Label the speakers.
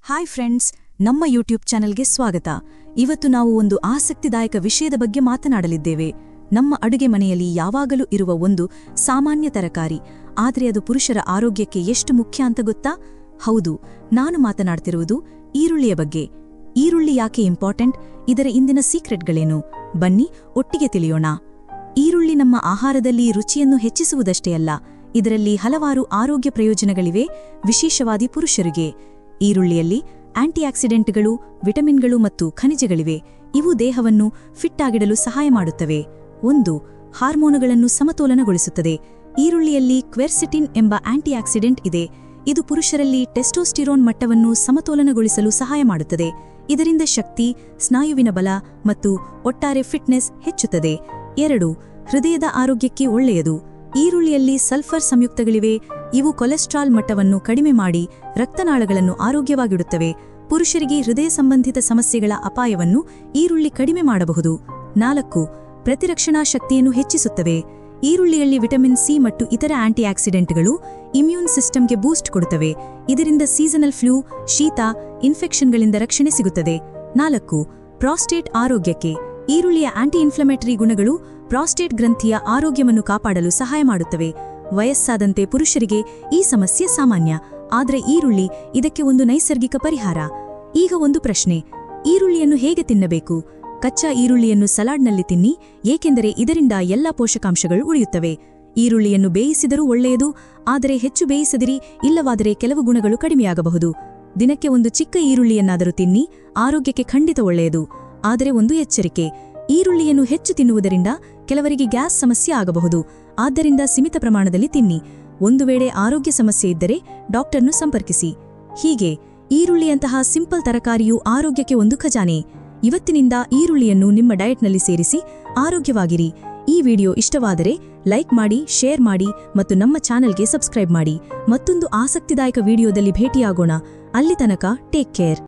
Speaker 1: Hi friends, ನಮ್ಮ YouTube ಚಾನೆಲ್ಗೆ ಸ್ವಾಗತ. ಇವತ್ತು ನಾವು ಒಂದು ಆಸಕ್ತಿದಾಯಕ ವಿಷಯದ ಬಗ್ಗೆ ಮಾತನಾಡಲಿದ್ದೇವೆ. ನಮ್ಮ ಅಡುಗೆ ಮನೆಯಲ್ಲಿ ಯಾವಾಗಲೂ ಇರುವ ಒಂದು ಸಾಮಾನ್ಯ ತರಕಾರಿ, ಆದರೆ ಅದು ಪುರುಷರ ಆರೋಗ್ಯಕ್ಕೆ ಎಷ್ಟು ಮುಖ್ಯ ಅಂತ ಗೊತ್ತಾ? ಹೌದು, ನಾನು ಮಾತನಾಡ್ತಿರುವುದು ಈರುಳ್ಳಿಯ ಬಗ್ಗೆ. ಈರುಳ್ಳಿ ಯಾಕೆ ಇಂಪಾರ್ಟೆಂಟ್? ಇದರ ಇಂದಿನ ಸೀಕ್ರೆಟ್ಗಳೇನು? ಬನ್ನಿ ಒಟ್ಟಿಗೆ ತಿಳಿಯೋಣ. ಈರುಳ್ಳಿ ನಮ್ಮ ಆಹಾರದಲ್ಲಿ ರುಚಿಯನ್ನು ಹೆಚ್ಚಿಸುವುದಷ್ಟೇ ಅಲ್ಲ, ಇದರಲ್ಲಿ ಹಲವಾರು ಆರೋಗ್ಯ ಪ್ರಯೋಜನಗಳಿವೆ, ವಿಶೇಷವಾಗಿ ಪುರುಷರಿಗೆ. ಈರುಳ್ಳಿಯಲ್ಲಿ ಆಂಟಿಆಕ್ಸಿಡೆಂಟ್ಗಳು, ವಿಟಮಿನ್ಗಳು ಮತ್ತು ಖನಿಜಗಳಿವೆ. ಇವು ದೇಹವನ್ನು ಫಿಟ್ ಆಗಿಡಲು ಸಹಾಯ ಮಾಡುತ್ತವೆ. 1. ಹಾರ್ಮೋನುಗಳನ್ನು ಸಮತೋಲನಗೊಳಿಸುತ್ತದೆ. ಈರುಳ್ಳಿಯಲ್ಲಿ ಕ್ವೆರ್ಸೆಟಿನ್ ಎಂಬ ಆಂಟಿಆಕ್ಸಿಡೆಂಟ್ ಇದೆ. ಇದು ಪುರುಷರಲ್ಲಿ ಟೆಸ್ಟೋಸ್ಟಿರೋನ್ ಮಟ್ಟವನ್ನು ಸಮತೋಲನಗೊಳಿಸಲು ಸಹಾಯ ಮಾಡುತ್ತದೆ. ಇದರಿಂದ ಶಕ್ತಿ, ಸ್ನಾಯುವಿನ ಬಲ ಮತ್ತು ಒಟ್ಟಾರೆ ಫಿಟ್ನೆಸ್ ಹೆಚ್ಚುತ್ತದೆ. 2. ಹೃದಯದ ಆರೋಗ್ಯಕ್ಕೆ ಒಳ್ಳೆಯದು. ಈರುಳ್ಳಿಯಲ್ಲಿ ಸಲ್ಫರ್ ಸಂಯುಕ್ತಗಳಿವೆ. ಇವು ಕೊಲೆಸ್ಟ್ರಾಲ್ ಮಟ್ಟವನ್ನು ಕಡಿಮೆ ಮಾಡಿ ರಕ್ತನಾಳಗಳನ್ನು ಆರೋಗ್ಯವಾಗಿಡುತ್ತವೆ. ಪುರುಷರಿಗೆ ಹೃದಯ ಸಂಬಂಧಿತ ಸಮಸ್ಯೆಗಳ ಅಪಾಯವನ್ನು ಈರುಳ್ಳಿ ಕಡಿಮೆ ಮಾಡಬಹುದು. 4. ಪ್ರತಿರಕ್ಷಣಾ ಶಕ್ತಿಯನ್ನು ಹೆಚ್ಚಿಸುತ್ತವೆ. ಈರುಳ್ಳಿಯಲ್ಲಿ ವಿಟಮಿನ್ ಸಿ ಮತ್ತು ಇತರ ಆಂಟಿಆಕ್ಸಿಡೆಂಟ್ಗಳು ಇಮ್ಯೂನ್ ಸಿಸ್ಟಮ್ಗೆ ಬೂಸ್ಟ್ ಕೊಡುತ್ತವೆ. ಇದರಿಂದ ಸೀಸನಲ್ ಫ್ಲೂ, ಶೀತ, ಇನ್ಫೆಕ್ಷನ್ಗಳಿಂದ ರಕ್ಷಣೆ ಸಿಗುತ್ತದೆ. 4. ಪ್ರಾಸ್ಟೇಟ್ ಆರೋಗ್ಯಕ್ಕೆ. ಈರುಳ್ಳಿಯ ಆಂಟಿ ಇನ್ಫ್ಲಮೇಟರಿ ಗುಣಗಳು ಪ್ರಾಸ್ಟೇಟ್ ಗ್ರಂಥಿಯ ಆರೋಗ್ಯವನ್ನು ಕಾಪಾಡಲು ಸಹಾಯ ಮಾಡುತ್ತವೆ. ವಯಸ್ಸಾದಂತೆ ಪುರುಷರಿಗೆ ಈ ಸಮಸ್ಯೆ ಸಾಮಾನ್ಯ, ಆದರೆ ಈರುಳ್ಳಿ ಇದಕ್ಕೆ ಒಂದು ನೈಸರ್ಗಿಕ ಪರಿಹಾರ. ಈಗ ಒಂದು ಪ್ರಶ್ನೆ: ಈರುಳ್ಳಿಯನ್ನು ಹೇಗೆ ತಿನ್ನಬೇಕು? ಕಚ್ಚಾ ಈರುಳ್ಳಿಯನ್ನು ಸಲಾಡ್ನಲ್ಲಿ ತಿನ್ನಿ, ಏಕೆಂದರೆ ಇದರಿಂದ ಎಲ್ಲಾ ಪೋಷಕಾಂಶಗಳು ಉಳಿಯುತ್ತವೆ. ಈರುಳ್ಳಿಯನ್ನು ಬೇಯಿಸಿದರೂ ಒಳ್ಳೆಯದು, ಆದರೆ ಹೆಚ್ಚು ಬೇಯಿಸದಿರಿ, ಇಲ್ಲವಾದರೆ ಕೆಲವು ಗುಣಗಳು ಕಡಿಮೆಯಾಗಬಹುದು. ದಿನಕ್ಕೆ ಒಂದು ಚಿಕ್ಕ ಈರುಳ್ಳಿಯನ್ನಾದರೂ ತಿನ್ನಿ, ಆರೋಗ್ಯಕ್ಕೆ ಖಂಡಿತ ಒಳ್ಳೆಯದು. ಆದರೆ ಒಂದು ಎಚ್ಚರಿಕೆ: ಈರುಳ್ಳಿಯನ್ನು ಹೆಚ್ಚು ತಿನ್ನುವುದರಿಂದ ಕೆಲವರಿಗೆ ಗ್ಯಾಸ್ ಸಮಸ್ಯೆ ಆಗಬಹುದು. ಆದ್ದರಿಂದ ಸೀಮಿತ ಪ್ರಮಾಣದಲ್ಲಿ ತಿನ್ನಿ. ಒಂದು ವೇಳೆ ಆರೋಗ್ಯ ಸಮಸ್ಯೆ ಇದ್ದರೆ ಡಾಕ್ಟರ್ನು ಸಂಪರ್ಕಿಸಿ. ಹೀಗೆ ಈರುಳ್ಳಿಯಂತಹ ಸಿಂಪಲ್ ತರಕಾರಿಯು ಆರೋಗ್ಯಕ್ಕೆ ಒಂದು ಖಜಾನೆ. ಇವತ್ತಿನಿಂದ ಈರುಳ್ಳಿಯನ್ನು ನಿಮ್ಮ ಡಯಟ್ನಲ್ಲಿ ಸೇರಿಸಿ ಆರೋಗ್ಯವಾಗಿರಿ. ಈ ವಿಡಿಯೋ ಇಷ್ಟವಾದರೆ ಲೈಕ್ ಮಾಡಿ, ಶೇರ್ ಮಾಡಿ ಮತ್ತು ನಮ್ಮ ಚಾನೆಲ್ಗೆ ಸಬ್ಸ್ಕ್ರೈಬ್ ಮಾಡಿ. ಮತ್ತೊಂದು ಆಸಕ್ತಿದಾಯಕ ವಿಡಿಯೋದಲ್ಲಿ ಭೇಟಿಯಾಗೋಣ. ಅಲ್ಲಿ ತನಕ ಟೇಕ್ ಕೇರ್.